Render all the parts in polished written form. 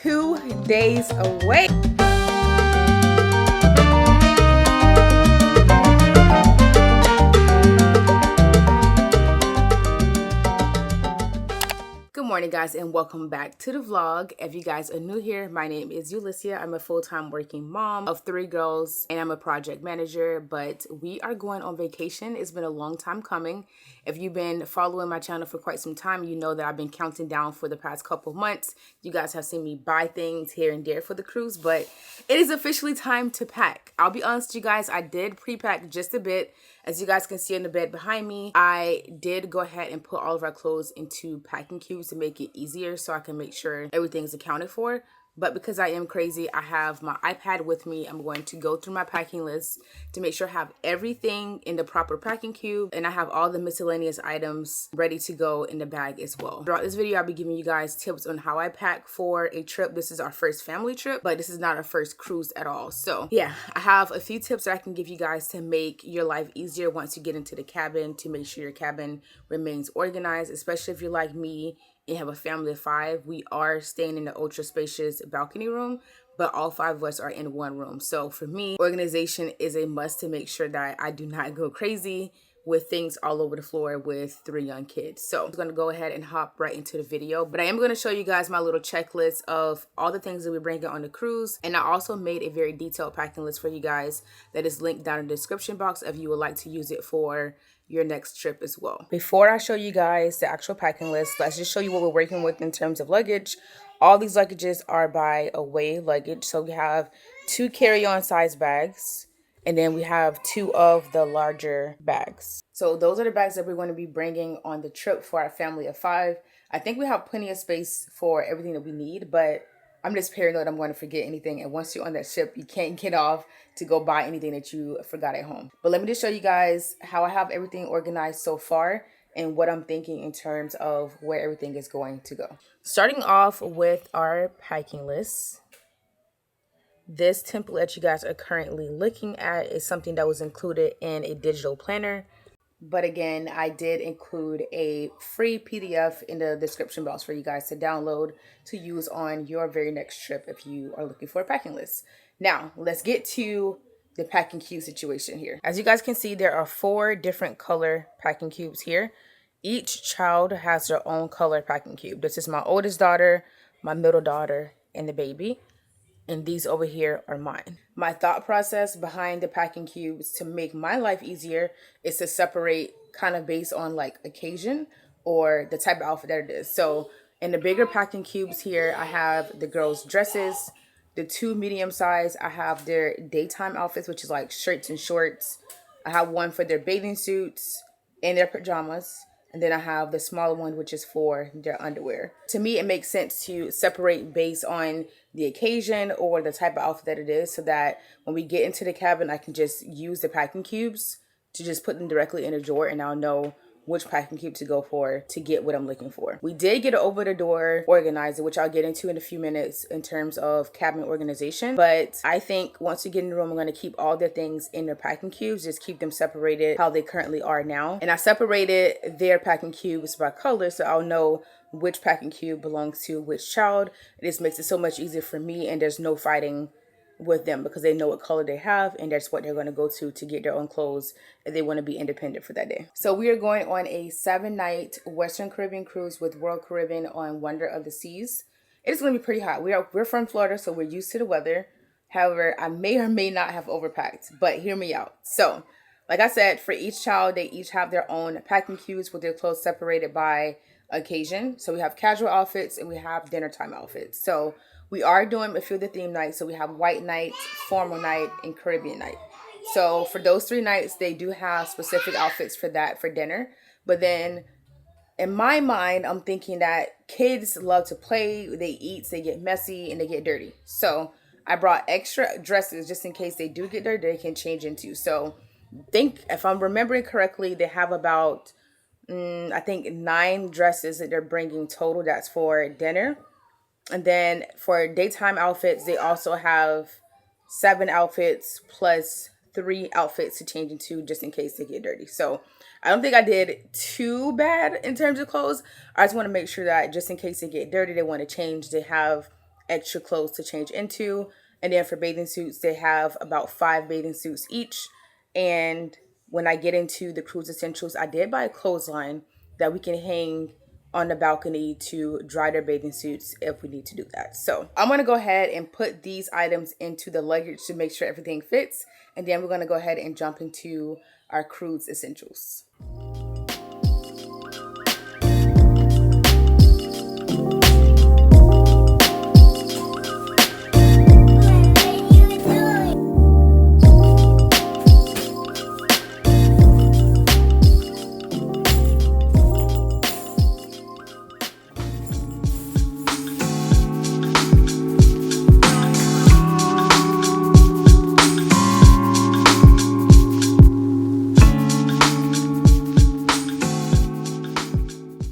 2 days away. Good morning, guys, and welcome back to the vlog. If you guys are new here, my name is Ulyssia. I'm a full-time working mom of 3 girls, and I'm a project manager, but we are going on vacation. It's been a long time coming. If you've been following my channel for quite some time, you know that I've been counting down for the past couple months. You guys have seen me buy things here and there for the cruise, but it is officially time to pack. I'll be honest with you guys, I did pre-pack just a bit. As you guys can see in the bed behind me, I did go ahead and put all of our clothes into packing cubes to make it easier so I can make sure everything's accounted for. But because I am crazy, I have my iPad with me. I'm going to go through my packing list to make sure I have everything in the proper packing cube, and I have all the miscellaneous items ready to go in the bag as well. Throughout this video, I'll be giving you guys tips on how I pack for a trip. This is our first family trip, but this is not our first cruise at all. So yeah, I have a few tips that I can give you guys to make your life easier once you get into the cabin, to make sure your cabin remains organized, especially if you're like me and have a family of 5. We are staying in the ultra spacious balcony room, but all 5 of us are in one room. So for me, organization is a must to make sure that I do not go crazy with things all over the floor with 3 young kids. So I'm going to go ahead and hop right into the video, but I am going to show you guys my little checklist of all the things that we bring on the cruise. And I also made a very detailed packing list for you guys that is linked down in the description box if you would like to use it for your next trip as well. Before I show you guys the actual packing list, let's just show you what we're working with in terms of luggage. All these luggages are by away luggage. So we have 2 carry-on size bags, and then we have 2 of the larger bags. So those are the bags that we're going to be bringing on the trip for our family of 5. I think we have plenty of space for everything that we need, but I'm just paranoid I'm going to forget anything. And once you're on that ship, you can't get off to go buy anything that you forgot at home. But let me just show you guys how I have everything organized so far and what I'm thinking in terms of where everything is going to go. Starting off with our packing list. This template that you guys are currently looking at is something that was included in a digital planner. But again, I did include a free PDF in the description box for you guys to download to use on your very next trip if you are looking for a packing list. Now, let's get to the packing cube situation here. As you guys can see, there are 4 different color packing cubes here. Each child has their own color packing cube. This is my oldest daughter, my middle daughter, and the baby. And these over here are mine. My thought process behind the packing cubes to make my life easier is to separate kind of based on like occasion or the type of outfit that it is. So in the bigger packing cubes here, I have the girls' dresses. The 2 medium size, I have their daytime outfits, which is like shirts and shorts. I have one for their bathing suits and their pajamas. And then I have the smaller one, which is for their underwear. To me, it makes sense to separate based on the occasion or the type of outfit that it is, so that when we get into the cabin, I can just use the packing cubes to just put them directly in a drawer, and I'll know which packing cube to go for to get what I'm looking for. We did get an over-the-door organizer, which I'll get into in a few minutes in terms of cabin organization. But I think once we get in the room, I'm going to keep all their things in their packing cubes, just keep them separated how they currently are now. And I separated their packing cubes by color, so I'll know which packing cube belongs to which child. This makes it so much easier for me, and there's no fighting with them because they know what color they have, and that's what they're going to go to get their own clothes if they want to be independent for that day. So we are going on a 7-night Western Caribbean cruise with Royal Caribbean on Wonder of the Seas. It's going to be pretty hot. We're from Florida, so we're used to the weather. However, I may or may not have overpacked, but hear me out. So like I said, for each child, they each have their own packing cubes with their clothes separated by occasion. So we have casual outfits and we have dinner time outfits. So we are doing a few of the theme nights. So we have white night, formal night, and Caribbean night. So for those 3 nights, they do have specific outfits for that for dinner. But then in my mind, I'm thinking that kids love to play, they eat, they get messy, and they get dirty. So I brought extra dresses just in case they do get dirty, they can change into. So think, if I'm remembering correctly, they have about, I think 9 dresses that they're bringing total. That's for dinner. And then for daytime outfits, they also have 7 outfits plus 3 outfits to change into just in case they get dirty. So I don't think I did too bad in terms of clothes. I just want to make sure that just in case they get dirty, they want to change, they have extra clothes to change into. And then for bathing suits, they have about 5 bathing suits each. And when I get into the cruise essentials, I did buy a clothesline that we can hang on the balcony to dry their bathing suits if we need to do that. So I'm going to go ahead and put these items into the luggage to make sure everything fits. And then we're going to go ahead and jump into our cruise essentials.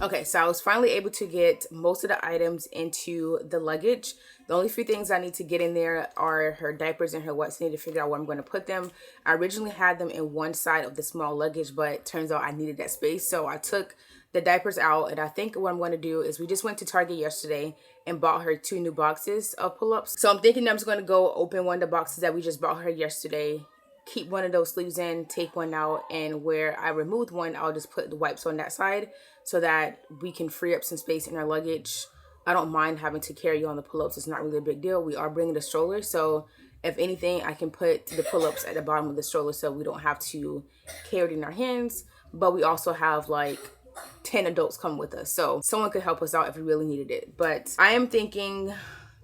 Okay, so I was finally able to get most of the items into the luggage. The only few things I need to get in there are her diapers and her wets. I need to figure out where I'm going to put them. I originally had them in one side of the small luggage, but turns out I needed that space. So I took the diapers out, and I think what I'm going to do is we just went to Target yesterday and bought her 2 new boxes of pull-ups. So I'm thinking I'm just going to go open one of the boxes that we just bought her yesterday, keep one of those sleeves in, take one out, and where I removed one, I'll just put the wipes on that side so that we can free up some space in our luggage. I don't mind having to carry on the pull-ups. It's not really a big deal. We are bringing a stroller, so if anything, I can put the pull-ups at the bottom of the stroller so we don't have to carry it in our hands. But we also have like 10 adults come with us, so someone could help us out if we really needed it. But I am thinking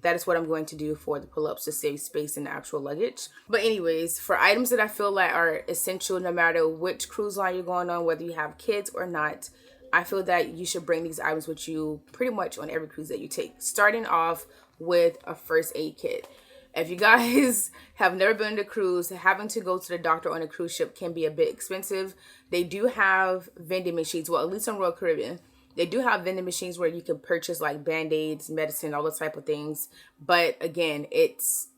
that is what I'm going to do for the pull-ups to save space in the actual luggage. But anyways, for items that I feel like are essential no matter which cruise line you're going on, whether you have kids or not, I feel that you should bring these items with you pretty much on every cruise that you take. Starting off with a first aid kit. If you guys have never been on a cruise, having to go to the doctor on a cruise ship can be a bit expensive. They do have vending machines, well, at least on Royal Caribbean. They do have vending machines where you can purchase like Band-Aids, medicine, all those type of things. But again, it's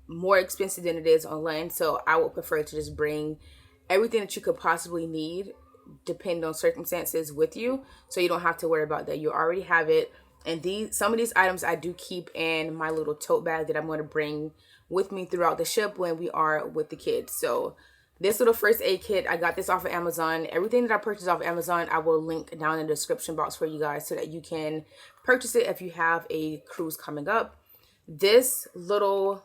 more expensive than it is on land. So I would prefer to just bring everything that you could possibly need, depending on circumstances, with you. So you don't have to worry about that. You already have it. And some of these items I do keep in my little tote bag that I'm going to bring with me throughout the ship when we are with the kids. So this little first aid kit, I got this off of Amazon. Everything that I purchased off of Amazon, I will link down in the description box for you guys so that you can purchase it if you have a cruise coming up. This little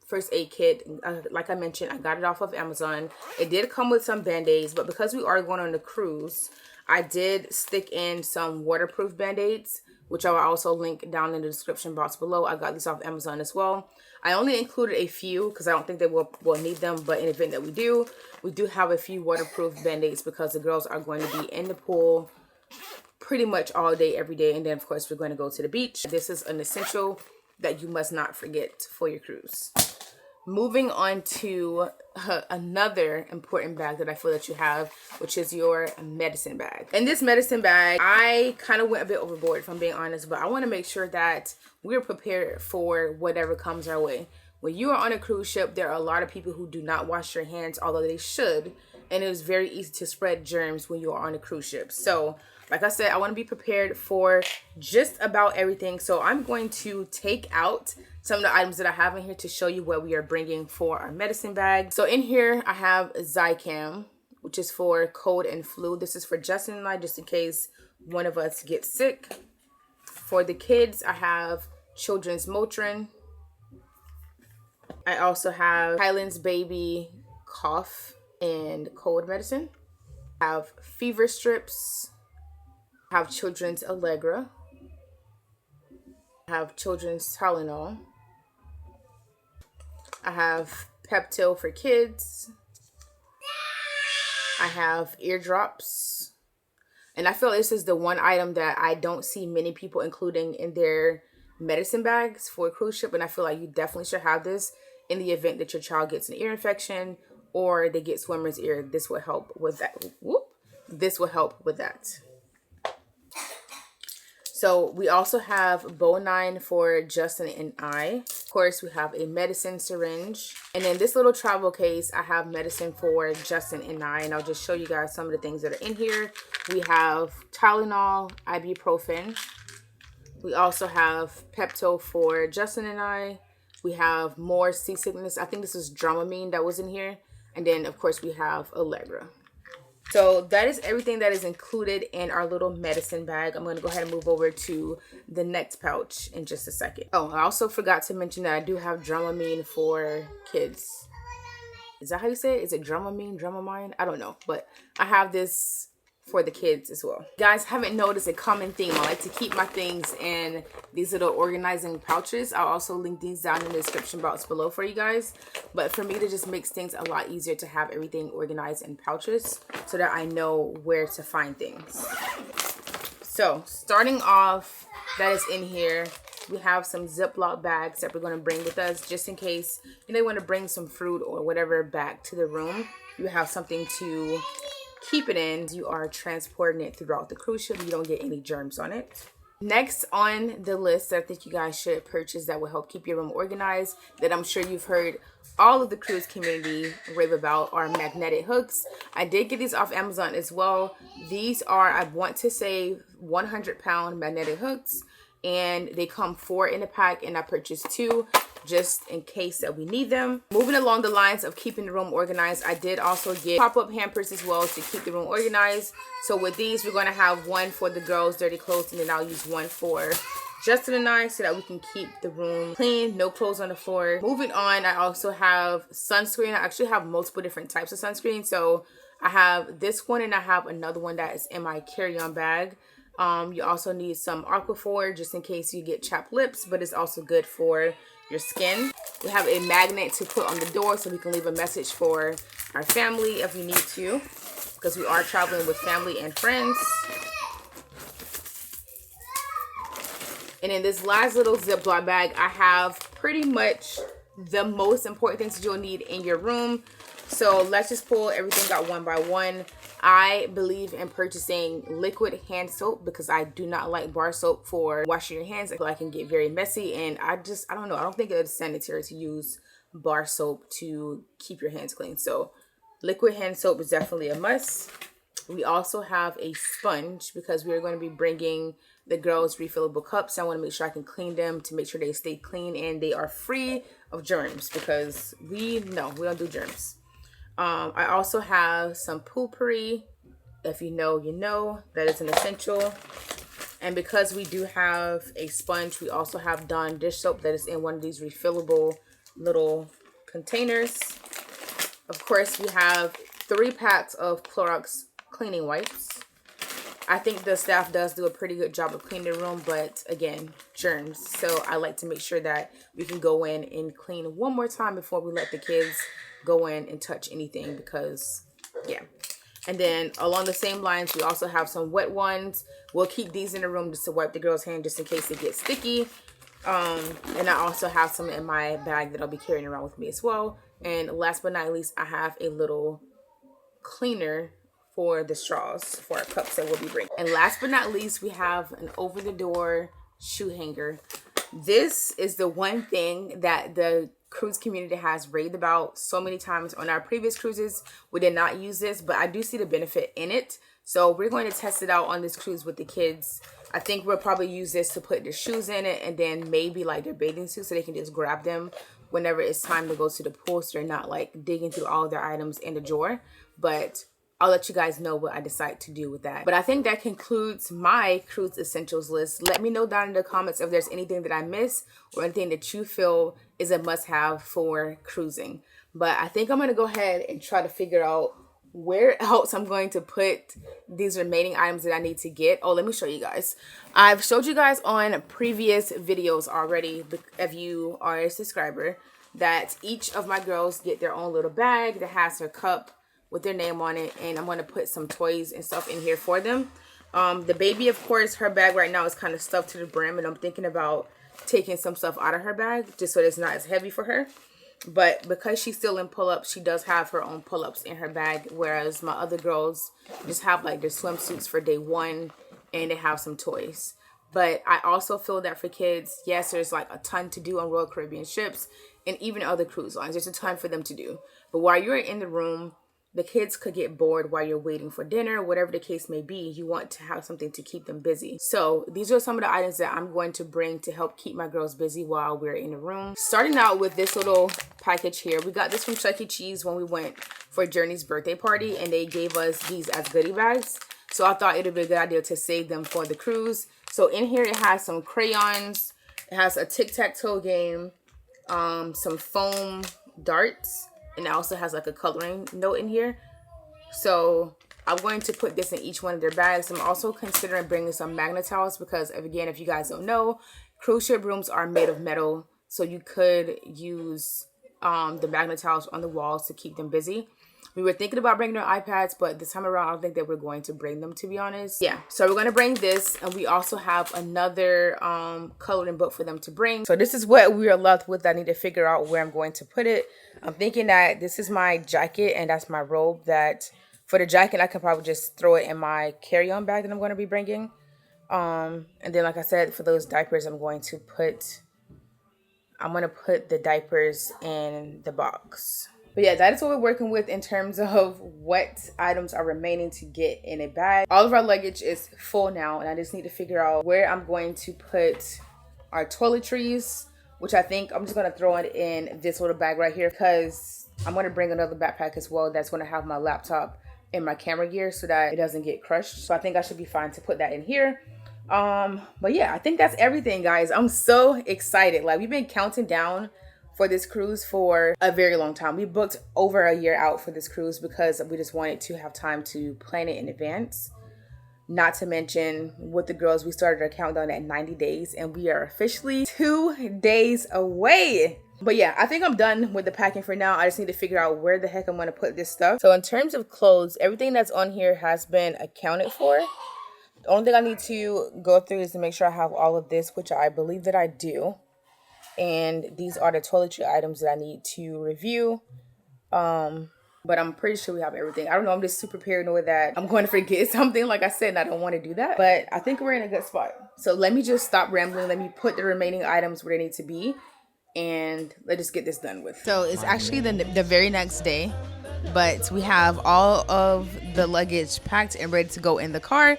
first aid kit, like I mentioned, I got it off of Amazon. It did come with some Band-Aids, but because we are going on the cruise, I did stick in some waterproof Band-Aids, which I will also link down in the description box below. I got these off Amazon as well. I only included a few because I don't think they will need them, but in the event that we do have a few waterproof Band-Aids because the girls are going to be in the pool pretty much all day, every day. And then, of course, we're going to go to the beach. This is an essential that you must not forget for your cruise. Moving on to another important bag that I feel that you have, which is your medicine bag. In this medicine bag, I kind of went a bit overboard, if I'm being honest, but I want to make sure that we're prepared for whatever comes our way. When you are on a cruise ship, there are a lot of people who do not wash their hands, although they should, and it is very easy to spread germs when you are on a cruise ship. So, like I said, I want to be prepared for just about everything. So I'm going to take out some of the items that I have in here to show you what we are bringing for our medicine bag. So in here, I have Zicam, which is for cold and flu. This is for Justin and I, just in case one of us gets sick. For the kids, I have children's Motrin. I also have Highlands Baby cough and cold medicine. I have fever strips. I have children's Allegra. I have children's Tylenol. I have Peptil for kids. I have eardrops. And I feel this is the one item that I don't see many people including in their medicine bags for a cruise ship. And I feel like you definitely should have this in the event that your child gets an ear infection or they get swimmer's ear. This will help with that. Whoop. This will help with that. So we also have Bo9 for Justin and I. Of course, we have a medicine syringe. And in this little travel case, I have medicine for Justin and I. And I'll just show you guys some of the things that are in here. We have Tylenol, ibuprofen. We also have Pepto for Justin and I. We have more seasickness. I think this is Dramamine that was in here. And then, of course, we have Allegra. So that is everything that is included in our little medicine bag. I'm going to go ahead and move over to the next pouch in just a second. Oh, I also forgot to mention that I do have Dramamine for kids. Is that how you say it? Is it Dramamine? Dramamine? I don't know. But I have this for the kids as well. You guys haven't noticed a common theme. I like to keep my things in these little organizing pouches. I'll also link these down in the description box below for you guys. But for me, it just makes things a lot easier to have everything organized in pouches so that I know where to find things. So starting off, that is in here, we have some Ziploc bags that we're going to bring with us just in case you know, want to bring some fruit or whatever back to the room. You have something to keep it in. You are transporting it throughout the cruise ship. You don't get any germs on it. Next on the list that I think you guys should purchase that will help keep your room organized, that I'm sure you've heard all of the cruise community rave about, are magnetic hooks. I did get these off Amazon as well. These are, I want to say, 100-pound magnetic hooks, and they come 4 in a pack, and I purchased 2 just in case that we need them. Moving along the lines of keeping the room organized, I did also get pop-up hampers as well to keep the room organized. So with these, we're going to have one for the girls' dirty clothes, and then I'll use one for Justin and I so that we can keep the room clean, no clothes on the floor. Moving on, I also have sunscreen. I actually have multiple different types of sunscreen. So I have this one, and I have another one that is in my carry-on bag. You also need some Aquaphor just in case you get chapped lips, but it's also good for your skin. We have a magnet to put on the door so we can leave a message for our family if we need to, because we are traveling with family and friends. And in this last little Ziploc bag, I have pretty much the most important things that you'll need in your room. So let's just pull everything out one by one. I believe in purchasing liquid hand soap because I do not like bar soap for washing your hands. I feel like it can get very messy, and I don't know. I don't think it's sanitary to use bar soap to keep your hands clean. So liquid hand soap is definitely a must. We also have a sponge because we are going to be bringing the girls refillable cups. I want to make sure I can clean them to make sure they stay clean and they are free of germs, because we don't do germs. I also have some poopery. If you know, you know. That is an essential. And because we do have a sponge, we also have Dawn dish soap that is in one of these refillable little containers. Of course, we have 3 packs of Clorox cleaning wipes. I think the staff does do a pretty good job of cleaning the room, but again, germs. So I like to make sure that we can go in and clean one more time before we let the kids go in and touch anything, because yeah. And then along the same lines, we also have some wet ones. We'll keep these in the room just to wipe the girls' hand just in case it gets sticky. And I also have some in my bag that I'll be carrying around with me as well. And last but not least, I have a little cleaner for the straws for our cups that we'll be bringing. And last but not least, we have an over-the-door shoe hanger. This is the one thing that the cruise community has raved about so many times. On our previous cruises, we did not use this, but I do see the benefit in it. So we're going to test it out on this cruise with the kids. I think we'll probably use this to put their shoes in it, and then maybe like their bathing suits so they can just grab them whenever it's time to go to the pool, so they're not like digging through all of their items in the drawer. But I'll let you guys know what I decide to do with that. But I think that concludes my cruise essentials list. Let me know down in the comments if there's anything that I missed or anything that you feel is a must-have for cruising. But I think I'm going to go ahead and try to figure out where else I'm going to put these remaining items that I need to get. Oh, let me show you guys. I've showed you guys on previous videos already, if you are a subscriber, that each of my girls get their own little bag that has their cup with their name on it, and I'm going to put some toys and stuff in here for them. The baby, of course, her bag right now is kind of stuffed to the brim, and I'm thinking about taking some stuff out of her bag just so it's not as heavy for her. But because she's still in pull-ups, she does have her own pull-ups in her bag, whereas my other girls just have like their swimsuits for day 1, and they have some toys. But I also feel that for kids, yes, there's like a ton to do on Royal Caribbean ships and even other cruise lines. There's a ton for them to do. But while you're in the room, the kids could get bored while you're waiting for dinner, whatever the case may be. You want to have something to keep them busy. So these are some of the items that I'm going to bring to help keep my girls busy while we're in the room. Starting out with this little package here. We got this from Chuck E. Cheese when we went for Journey's birthday party, and they gave us these as goodie bags. So I thought it would be a good idea to save them for the cruise. So in here it has some crayons, it has a tic-tac-toe game, some foam darts, and it also has like a coloring note in here. So I'm going to put this in each one of their bags. I'm also considering bringing some Magna-Tiles because, again, if you guys don't know, cruise ship rooms are made of metal. So you could use the Magna-Tiles on the walls to keep them busy. We were thinking about bringing our iPads, but this time around, I don't think that we're going to bring them, to be honest. Yeah, so we're going to bring this, and we also have another coloring book for them to bring. So this is what we are left with. I need to figure out where I'm going to put it. I'm thinking that this is my jacket, and that's my robe. That for the jacket, I could probably just throw it in my carry-on bag that I'm going to be bringing. And then, like I said, for those diapers, I'm going to put the diapers in the box. But yeah, that is what we're working with in terms of what items are remaining to get in a bag. All of our luggage is full now, and I just need to figure out where I'm going to put our toiletries, which I think I'm just going to throw it in this little bag right here because I'm going to bring another backpack as well that's going to have my laptop and my camera gear so that it doesn't get crushed. So I think I should be fine to put that in here. But yeah, I think that's everything, guys. I'm so excited. Like, we've been counting down for this cruise for a very long time. We booked over a year out for this cruise because we just wanted to have time to plan it in advance. Not to mention, with the girls, we started our countdown at 90 days and we are officially 2 days away. But yeah, I think I'm done with the packing for now. I just need to figure out where the heck I'm going to put this stuff. So in terms of clothes, everything that's on here has been accounted for. The only thing I need to go through is to make sure I have all of this, which I believe that I do. And these are the toiletry items that I need to review. But I'm pretty sure we have everything. I don't know. I'm just super paranoid that I'm going to forget something, like I said, and I don't want to do that. But I think we're in a good spot. So let me just stop rambling. Let me put the remaining items where they need to be. And let's just get this done with. So it's actually the very next day. But we have all of the luggage packed and ready to go in the car.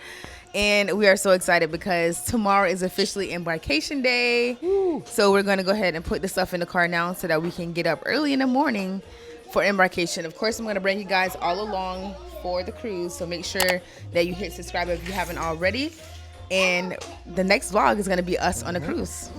And we are so excited because tomorrow is officially embarkation day. Woo. So we're going to go ahead and put the stuff in the car now so that we can get up early in the morning for embarkation. Of course, I'm going to bring you guys all along for the cruise. So make sure that you hit subscribe if you haven't already. And the next vlog is going to be us on a cruise.